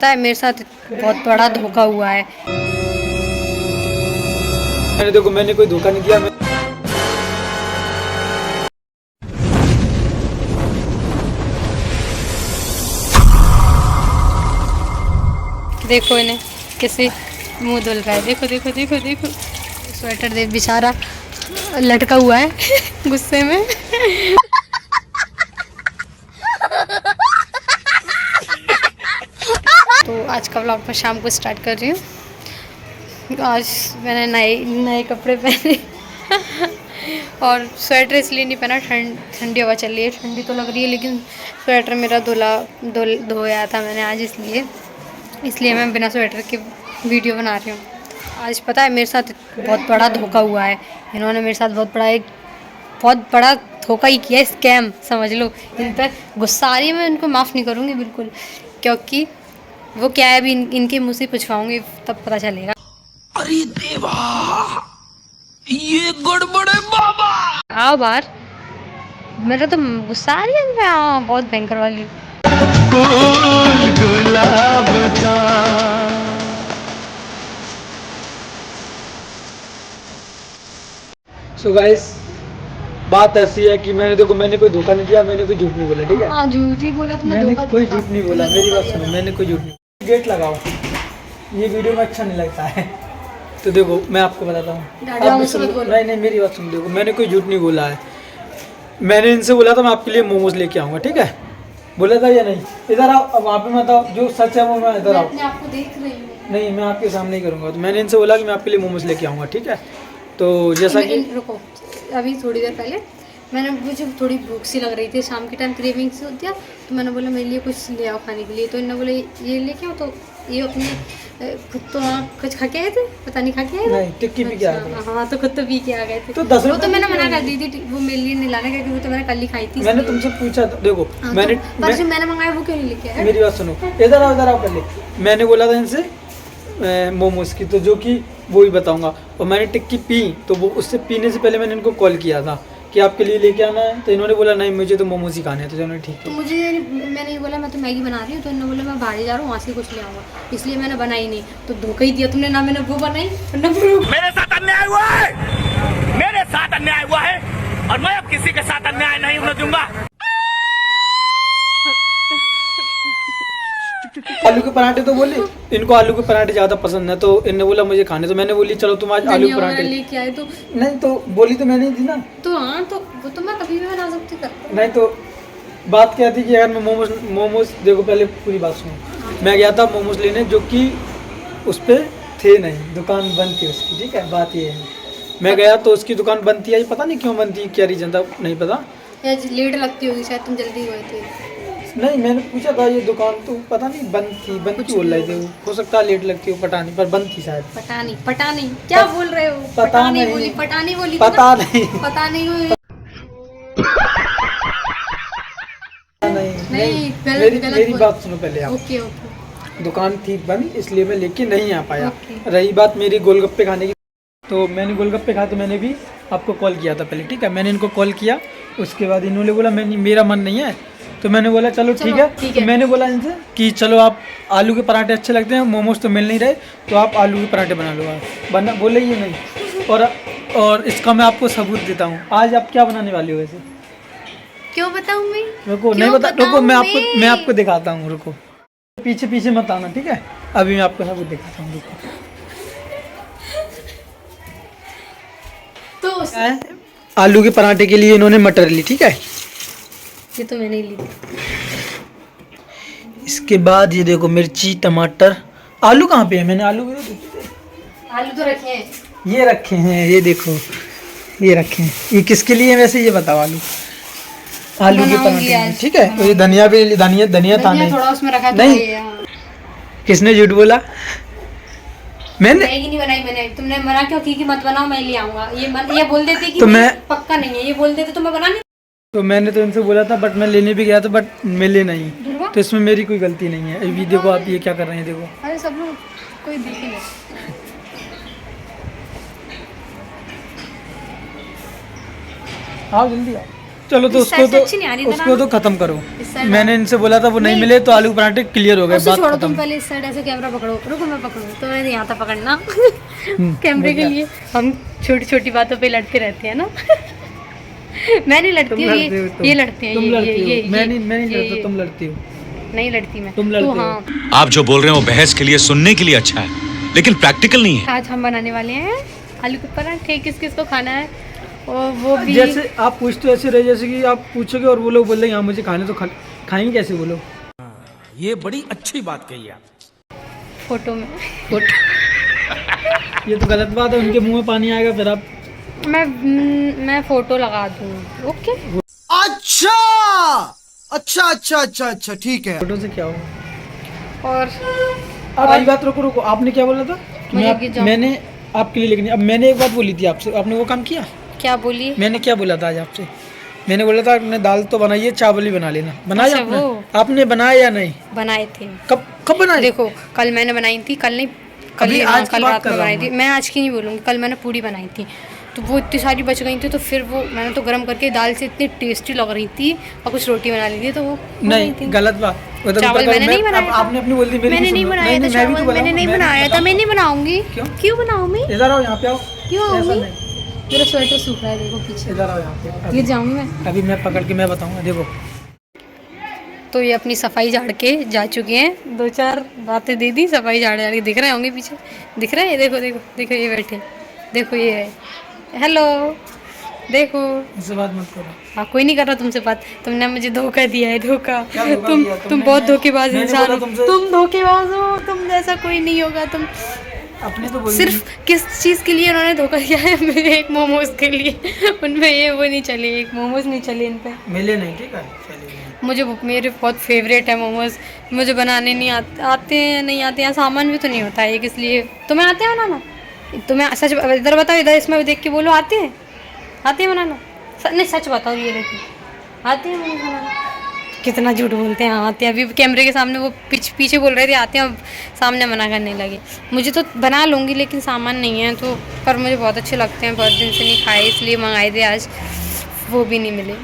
पता है मेरे साथ बहुत बड़ा धोखा हुआ है। मैंने कोई धोखा नहीं किया। देखो इन्हें किसी मुंह धुल रहा है। देखो देखो देखो देखो स्वेटर दे बेचारा लटका हुआ है गुस्से में। तो आज का व्लॉग मैं शाम को स्टार्ट कर रही हूँ। आज मैंने नए कपड़े पहने और स्वेटर इसलिए नहीं पहना, ठंडी हवा चल रही है, ठंडी तो लग रही है, लेकिन स्वेटर मेरा धोया था मैंने आज, इसलिए मैं बिना स्वेटर के वीडियो बना रही हूँ। आज पता है मेरे साथ बहुत बड़ा धोखा हुआ है। इन्होंने मेरे साथ बहुत बड़ा धोखा ही किया, स्कैम समझ लो। इन पर गुस्सा आ रही है, मैं इनको माफ़ नहीं करूँगी बिल्कुल, क्योंकि वो क्या है अभी इनके मुँह से पूछवाऊँगी तब पता चलेगा। अरे देवा, ये गड़बड़ है बाबा। आओ बाहर, मेरा तो गुस्सा आ रही है इनपे, हाँ बहुत भयंकर वाली। गुलाब का सो गाइस, बात ऐसी है कि मैंने कोई धोखा नहीं किया, मैंने कोई झूठ नहीं बोला, ठीक है। हाँ झूठ ही बोला तुमने, मैंने धोखा कोई दिया। झूठ नहीं बोला, मेरी बात सुनो, मैंने कोई झूठ नहीं। गेट लगाओ, ये वीडियो में अच्छा नहीं लगता है। तो देखो मैं आपको बताता हूँ, नहीं मेरी बात सुन। देखो मैंने कोई झूठ नहीं बोला है। मैंने इनसे बोला था मैं आपके लिए मोमोज लेके आऊँगा, ठीक है। बोला था या नहीं? इधर आओ, अब वहाँ पे मत आओ, जो सच है वो मैं इधर आओ। मैं आपको देख रही हूँ। नहीं मैं आपके सामने ही करूँगा। तो मैंने इनसे बोला कि मैं आपके लिए मोमोज लेके आऊँगा, ठीक है। तो जैसा कि रुको, अभी थोड़ी देर पहले मुझे थोड़ी भूख सी लग रही थी, शाम के टाइम क्रेविंग से होती है, तो मैंने बोला मेरे लिए कुछ ले आओ खाने के लिए। तो इन्होंने बोले ये लेके आओ, तो ये अपने खुद तो कुछ खा के आए थे, पता नहीं खा के आए थे। नहीं टिक्की पी के आए थे। हाँ तो खुद तो पी के आ गए थे। तो 10 वो तो मैंने मना कर दी थी वो मेरे लिए नहीं लाने का, क्योंकि वो तो मैंने कल ही खाई थी। मैंने तुमसे पूछा था, देखो मैंने पर जो मैंने मंगाया वो क्यों नहीं लेके आए? मेरी बात सुनो, इधर आओ पहले। मैंने बोला था इनसे मोमोज की, तो जो कि वो ही बताऊंगा। और मैंने टिक्की पी, तो वो उससे पीने से पहले मैंने इनको कॉल किया था कि आपके लिए लेके आना है। तो इन्होंने बोला नहीं मुझे तो मोमोज ही खाने हैं। तो इन्होंने ठीक तो है। मुझे मैंने ये बोला मैं तो मैगी बना रही हूँ, तो इन्होंने बोला मैं बाहर जा रहा हूँ, वहाँ से कुछ ले आऊँगा, इसलिए मैंने बनाई नहीं। तो धोखा ही दिया तुमने, ना मैंने वो बनाई ना मेरे साथ अन्याय हुआ है, मेरे साथ अन्याय हुआ है, और मैं अब किसी के साथ अन्याय नहीं होने दूंगा। आलू के पराठे तो बोले, इनको आलू के पराठे ज़्यादा पसंद है, तो इन्होंने बोला मुझे खाने। तो मैंने बोली चलो तुम आज आलू के पराठे लेके आए। तो नहीं, तो बोली तो मैंने ही थी ना। तो हाँ, तो वो तो मैं कभी भी बना सकती थी। नहीं तो बात क्या थी कि अगर मैं मोमोज देखो पहले पूरी बात सुनो। मैं गया था मोमोज लेने, जो कि उस पर थे नहीं, दुकान बंद थी उसकी, ठीक है। बात ये है, मैं गया तो उसकी दुकान बंद थी। पता नहीं क्यों बंद थी, क्या रीजन था नहीं पता। या लेट लगती होगी शायद, तुम जल्दी गए थे। नहीं मैंने पूछा था ये दुकान, तो पता नहीं बंद थी, बंद क्यों बोल रहे थे। हो सकता है लेट लगती हो, पता नहीं, पर बंद थी शायद। पता नहीं क्या बोल रहे हो? पता नहीं बोली, पता नहीं बोली, पता नहीं मेरी बात सुनो पहले आप। ओके दुकान थी बंद, इसलिए मैं लेके नहीं आ पाया। रही बात मेरी गोलगप्पे खाने की, तो मैंने गोलगप्पे खाए, तो मैंने भी आपको कॉल किया था पहले, ठीक है। मैंने इनको कॉल किया, उसके बाद इन्होंने बोला मेरा मन नहीं है। तो मैंने बोला चलो ठीक है। तो मैंने बोला इनसे कि चलो आप आलू के पराठे अच्छे लगते हैं, मोमोज तो मिल नहीं रहे, तो आप आलू के पराठे बना लो। बना बोले ये नहीं। और इसका मैं आपको सबूत देता हूँ। आज आप क्या बनाने वाली हो वैसे? क्यों बताऊँ मैं? रुको नहीं बता, रुको मैं आपको दिखाता हूँ। रुको पीछे मत आना, ठीक है। अभी मैं आपको सबूत दिखाता हूँ, रुको। तो आलू के पराठे के लिए इन्होंने मटर ली, ठीक है। ये तो मैंने ली। इसके बाद ये देखो मिर्ची, टमाटर। आलू कहाँ पे है? मैंने आलू तो रखे हैं, ये रखे हैं, ये देखो ये रखे हैं। ये किसके लिए है वैसे ये बताओ? आलू के पराठे, ठीक है। तो ये धनिया भी, धनिया ताने थोड़ा उसमें रखा नहीं। किसने झूठ बोला? मैंने मैगी नहीं बनाई मैंने। तुमने मना क्यों की कि मत बनाओ, मैं ले आऊंगा। ये बोल देते कि तो मैं पक्का नहीं है, ये बोल देते तो मैं बना नहीं। तो मैंने तो इनसे बोला था, बट मैं लेने भी गया था, बट मिले नहीं। तो इसमें मेरी कोई गलती नहीं है। अभी देखो आप ये क्या कर रहे हैं, देखो। अरे सब लोग कोई देखे नहीं। आओ जल्दी आओ। चलो तो इस उसको साइड से तो अच्छी नहीं आ रही उसको तो खत्म करो। इस साइड मैंने इनसे बोला था वो नहीं नहीं। मिले तो आलू पराठे क्लियर हो गए, उससे बात छोड़ो, तुम खत्म। पहले इस साइड ऐसे कैमरा पकड़ो, रुको मैं पकड़ूं, तो मैंने यहाँ तक पकड़ना कैमरे के बढ़िया। लिए। हम छोटी छोटी बातों पे लड़ते रहते हैं ना मैं नहीं लड़ती हूँ, ये लड़ते हैं, तुम ये लड़ती ये हो, मैं नहीं ये- लड़ता, तुम लड़ती हो। नहीं लड़ती मैं, तुम लड़ते तो हो। हाँ। आप जो बोल रहे हैं वो बहस के लिए सुनने के लिए अच्छा है, लेकिन प्रैक्टिकल नहीं है। आज हम बनाने वाले हैं आलू के पराठे। किस किस को खाना है, और वो भी जैसे आप पूछते हो ऐसे रहे जैसे कि आप पूछोगे और वो लोग बोल रहे हैं हाँ मुझे खाने तो खाएंगे कैसे वो लोग? ये बड़ी अच्छी बात कही आप। फोटो में ये तो गलत बात है, उनके मुंह में पानी आएगा फिर आप। मैं फोटो लगा दूँ, ओके। अच्छा अच्छा अच्छा अच्छा अच्छा ठीक है। फोटो से क्या होगा? और अब आई बात, रुको रुको, आपने क्या बोला था कि मुझे मैं कि जाओ। मैंने आपके लिए, लेकिन अब मैंने एक बात बोली थी आपसे, आपने वो काम किया? क्या बोली? मैंने क्या बोला था आज आपसे? मैंने बोला था आपने दाल तो बनाइए, चावल ही बना लेना। बनाया अच्छा, आपने? वो। आपने बनाया या नहीं? बनाए थे। कब कब बनाए? देखो कल मैंने बनाई थी, कल नहीं, कल अभी ही, आज हाँ, की कल बात रात कर में रहा बनाई हूँ थी। मैं आज की नहीं बोलूँगी, कल मैंने पूड़ी बनाई थी, तो वो इतनी सारी बच गई थी, तो फिर वो मैंने तो गर्म करके दाल से इतनी टेस्टी लग रही थी, और कुछ रोटी बना ली थी, तो वो हो नहीं, गई थी। गलत बात। उधर चावल ऊपर मैंने करो, नहीं बनाया था। आपने अपनी बोल दी, मेरी मैंने भी नहीं सुनो। बनाया था मैं भी तो चावल, मैंने नहीं मैं भी बनाया था, बताऊँ। मैं नहीं बनाऊंगी। क्यों? क्यों बनाऊँ मैं? इधर आओ, यहाँ पे आओ। क्यों ऐसा आऊंगी? नहीं। मेरा स्वेटर सूख रहा है, देखो पीछे इधर आओ यहाँ पे। गिर अभी- जाऊंगी मैं। अभी मैं पकड़ के मैं बताऊंगा, देखो। तो ये अपनी सफाई झाड़ के जा चुके हैं, 2-4 बातें दे दी, सफाई झाड़ झाड़ के दिख रहे होंगे पीछे, दिख रहे हैं, देखो देखो देखो, ये बैठे, देखो ये है, हेलो, देखो। इससे बात मत करो। हाँ, कोई नहीं कर रहा तुमसे बात, तुमने मुझे धोखा दिया है, धोखा। क्या धोखा तुम दिया? तुम तुमने- बहुत धोखेबाज मैंने इंसान बोला हो, तुमसे- तुम धोखेबाज हो, तुम जैसा कोई नहीं होगा। तुम अपने तो बोल सिर्फ किस चीज़ के लिए उन्होंने धोखा किया है? मेरे एक मोमोज के लिए, उनपे ये वो नहीं चले, एक मोमोज नहीं चले इन पे। मिले नहीं, ठीक है, चलिए। मुझे मेरे बहुत फेवरेट है मोमोज, मुझे बनाने नहीं आते हैं, नहीं आते हैं, सामान भी तो नहीं होता है एक, इसलिए। तुम्हें आते हैं बनाना? तुम्हें सच इधर बताओ, इधर इसमें देख के बोलो, आते हैं, आते हैं बनाना? नहीं सच बताओ, ये लेके आते हैं मुझे बनाना? कितना झूठ बोलते हैं, हाँ आते हैं। अभी कैमरे के सामने वो पीछे बोल रहे थे आते हैं, अब सामने मना करने लगे। मुझे तो बना लूँगी, लेकिन सामान नहीं है तो, पर मुझे बहुत अच्छे लगते हैं, बहुत दिन से नहीं खाए, इसलिए मंगाए थे आज, वो भी नहीं मिले।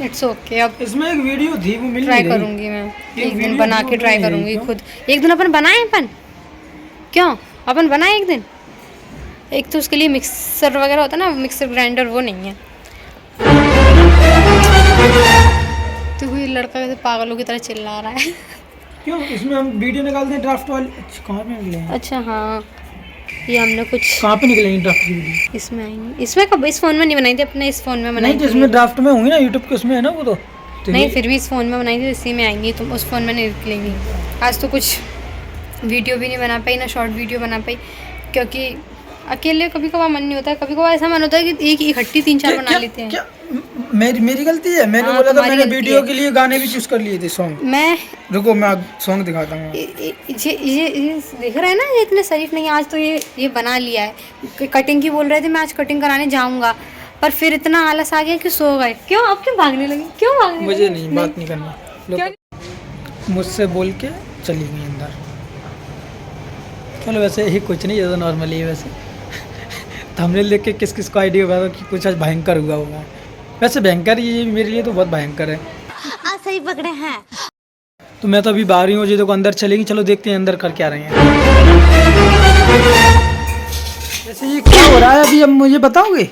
इट्स ओके, अब इसमें एक वीडियो थी, वो मिल ट्राई नहीं रही। करूँगी मैं, ये एक दिन वीडियो बना क्यों के ट्राई नहीं है, करूँगी क्यों? खुद। एक दिन अपन बनाए, क्यों अपन बनाए एक दिन? एक तो उसके लिए मिक्सर वगैरह होता है ना, मिक्सर ग्राइंडर, वो नहीं है। तो कोई लड़का कैसे पागलों की तरह चिल्ला रहा है क्यों? इसमें हम वीडियो निकालते हैं ड्राफ्ट वाले। अच्छा, कहाँ पे निकले हैं? अच्छा हाँ, ये हमने कुछ कहाँ पे निकलेंगे ड्राफ्ट की वीडियो? इसमें आई नहीं, इसमें कब, इस फ़ोन में नहीं बनाई थी, अपने इस फ़ोन में बनाई नहीं तो थी। इसमें ड्राफ्ट में होंगी ना, यूट्यूब के उसमें है ना वो तो नहीं, ये- फिर भी इस फ़ोन में बनाई थी, इसी में आएंगी, तुम उस फ़ोन में नहीं निकलेंगी। आज तो कुछ वीडियो भी नहीं बना पाई, ना शॉर्ट वीडियो बना पाई, क्योंकि अकेले कभी कभार मन नहीं होता है, कभी कभार ऐसा मन होता है कि एक इकट्ठी 3-4 बना लेते हैं। क्या मेरी गलती है? मैंने हाँ, बोला था, तुम्हारी मैंने गलती वीडियो है। के लिए गाने भी चूज कर लिए थे, सॉन्ग। मैं रुको मैं सॉन्ग दिखाता हूँ। ये देख रहे हैं ना, ये इतने शरीफ नहीं, आज तो ये बना लिया है। कटिंग की बोल रहे थे, मैं आज कटिंग कराने जाऊंगा, पर फिर इतना आलस आ गया कि सो गए। क्यों, अब क्यों भागने लगे, क्यों भागने मुझे लगे? नहीं बात नहीं करनी, क्या? मुझसे बोल के चली गई अंदर। चलो वैसे ही कुछ नहीं, ज़्यादा नॉर्मल ही है वैसे। थंबनेल देख के किस किस को आइडिया हुआ कि कुछ आज भयंकर हुआ होगा। वैसे भयंकर ये मेरे लिए तो बहुत भयंकर है। सही पकड़े हैं। तो मैं तो अभी बाहर ही हूँ, जी देखो अंदर चलेंगी, चलो देखते हैं अंदर कर क्या रहे हैं। वैसे ये क्या हो रहा है अभी, अब मुझे बताओगे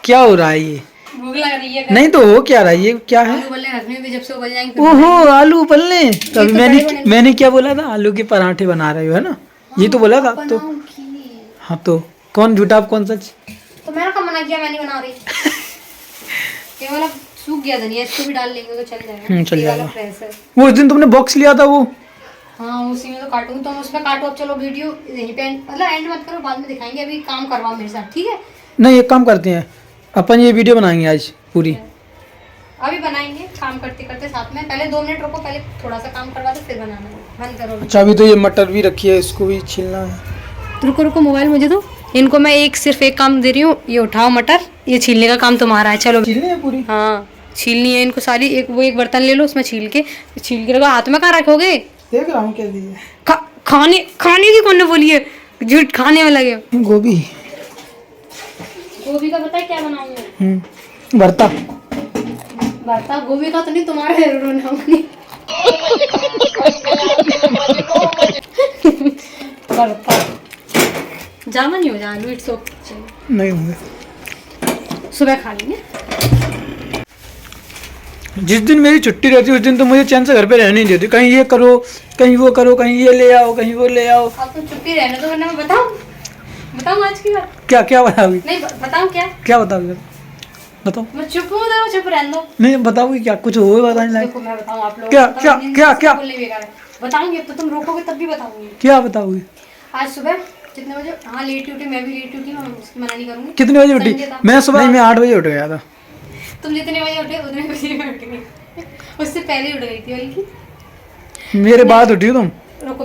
क्या हो रहा है ये? भूख लग रही है, नहीं तो हो क्या रहा है, ये क्या है? आलू उबलने रखने भी, जब से उबल जाएंगे ओहो, आलू उबलने। तो अभी तो मैंने क्या बोला था? आलू के पराठे बना रहे हो, है ना? ये तो बोला था। तो हाँ, तो कौन झूठा आप कौन सच? तो मैंने कब मना किया, मैं नहीं बना रही। ये वाला सूख गया धनिया, इसको भी डाल लेंगे तो चल जाएगा। चल ये वाला जाएगा। फ्रेश है। वो उस दिन तुमने बॉक्स लिया था वो, हाँ उसी में तो काटूंगी, तो हम उसमें काटो। अब चलो वीडियो यहीं पे मतलब एंड मत करो, बाद में दिखाएंगे, अभी काम करवाओ मेरे साथ, ठीक है? नहीं एक काम करते हैं, अपन ये वीडियो बनाएंगे आज पूरी। अभी बनाएंगे, काम करते करते साथ में। पहले 2 मिनट रुको, पहले थोड़ा सा काम करवा दो, फिर बनाना है। बंद करो। अच्छा अभी तो ये मटर भी रखी है, इसको भी छीलना है। रुको रुको, मोबाइल मुझे दो। इनको मैं सिर्फ एक काम दे रही हूँ, ये उठाओ मटर, ये छीलने का काम तुम्हारा है। चलो छीलनी है पूरी? हाँ छीलनी है इनको सारी। एक बर्तन ले लो, उसमें छील के रखो। हाथ में कहाँ रखोगे? देख रहा हूँ क्या दिए। खाने की कौन ने बोली है? झूठ खाने में लगे। गोभी गोभी का पता है क्या बनाऊंगी? भरता। भरता गोभी का तो नहीं, तुम्हारे बनाऊंगी। भरता जामा नहीं हो जाए, इट्स ओके। नहीं होंगे, सुबह खा लेंगे। जिस दिन मेरी छुट्टी रहती है उस दिन तो मुझे चैन से घर पे रहने नहीं देती। कहीं ये करो, कहीं वो करो, कहीं ये ले आओ, कहीं वो ले आओ। अब तो छुट्टी रहने दो, वरना मैं बताऊं आज की बात। क्या क्या बताओगी? नहीं बताऊं क्या? क्या बताओगी? बताओ। मैं चुप हूँ, देखो चुप रहने दो। नहीं बताओगी क्या? कुछ हो बताने लायक? देखो मैं बताऊं, आप लोग क्या क्या क्या क्या बताऊंगी। अब तो तुम रोकोगे तब भी बताऊंगी। क्या बताओगी? आज सुबह कितने बजे? हाँ लेट उठी, मैं भी लेट उठी, मैं उसकी मना नहीं करूंगी। कितने बजे उठी? संडे था। मैं सुबह मैं 8 बजे उठ गया था। तुम जितने बजे उठे उतने बजे मैं उठ गई। उससे पहले उठ गई थी बल्कि। मेरे बाद उठी हो तुम? रुको।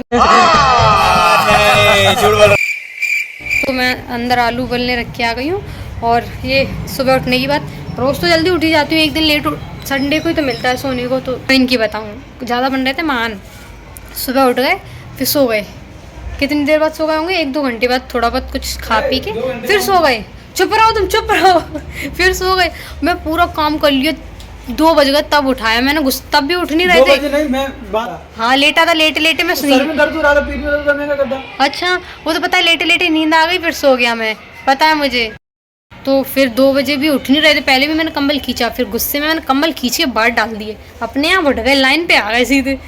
तो मैं अंदर आलू उबलने रख के आ गई हूँ। और ये सुबह उठने की बात, रोज़ तो जल्दी उठी जाती हूँ, एक दिन लेट संडे को ही तो मिलता है सोने को। तो इनकी बताऊँ, ज़्यादा बन रहे थे मान। सुबह उठ गए, फिर सो गए। कितनी देर बाद सो गए होंगे? 1-2 घंटे बाद थोड़ा बहुत कुछ खा पी के फिर सो गए। चुप रहो तुम, चुप रहो। फिर सो गए। मैं पूरा काम कर लिया, 2 बज गए तब उठाया मैंने। तब भी उठ नहीं रहे थे। 2 बजे नहीं, मैं हाँ लेटा था, लेटे लेटे मैं सुनी। सर में दर्द हो रहा था, पीठ में दर्द करने का करता। अच्छा वो तो पता है, लेटे लेटे नींद आ गई, फिर सो गया मैं, पता है मुझे। तो फिर 2 बजे भी उठ नहीं रहे थे। पहले भी मैंने कंबल खींचा, फिर गुस्से में मैंने कंबल खींच के बाहर डाल दिए। अपने आप उठ गए, लाइन पे आ गए सीधे।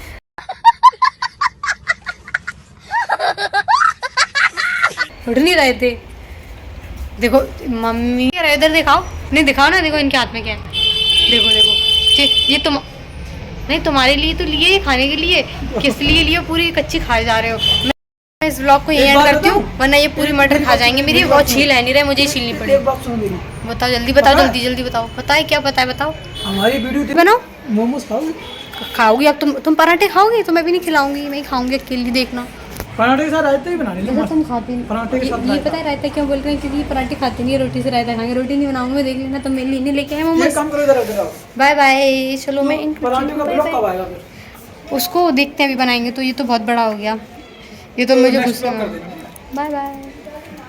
उठ नहीं रहे थे। देखो मम्मी इधर दिखाओ, नहीं दिखाओ ना, देखो इनके हाथ में क्या है। देखो देखो ये तुम नहीं, तुम्हारे लिए तो लिए, खाने के लिए। किस लिए लिए? पूरी कच्ची खाए जा रहे हो। मैं इस ब्लॉग को यही एंड करती हूँ, वरना ये पूरी मटर खा जाएंगे मेरी। बहुत छील है नहीं रहे, मुझे ही छीलनी पड़ी। एक बात सुनो मेरी। बताओ जल्दी, बताओ जल्दी जल्दी बताओ। पता है क्या पता है? बताओ। हमारी वीडियो बनाओ। मोमोज खाओगे? खाओगी अब? तुम पराठे खाओगी तो मैं भी नहीं खिलाऊंगी, मैं ही खाऊंगी अकेली, देखना। पराठे के साथ रायता ही बना लेना। तुम खाते नहीं। पराठे के साथ ये पता है रायता क्यों बोल रहे हैं? क्योंकि ये पराठे खाते नहीं है, रोटी से रायता खाएंगे। रोटी नहीं बनाऊंगी, देख लेना। तुम मेरे लिए नहीं लेके आए मोमोज। एक काम करो, इधर आओ। Bye bye. चलो मैं पराठे का ब्लॉग कब आएगा फिर? उसको देखते हैं, अभी बनाएंगे। तो ये तो बहुत बड़ा हो गया, ये तो मुझे गुस्सा। कर देना। Bye bye.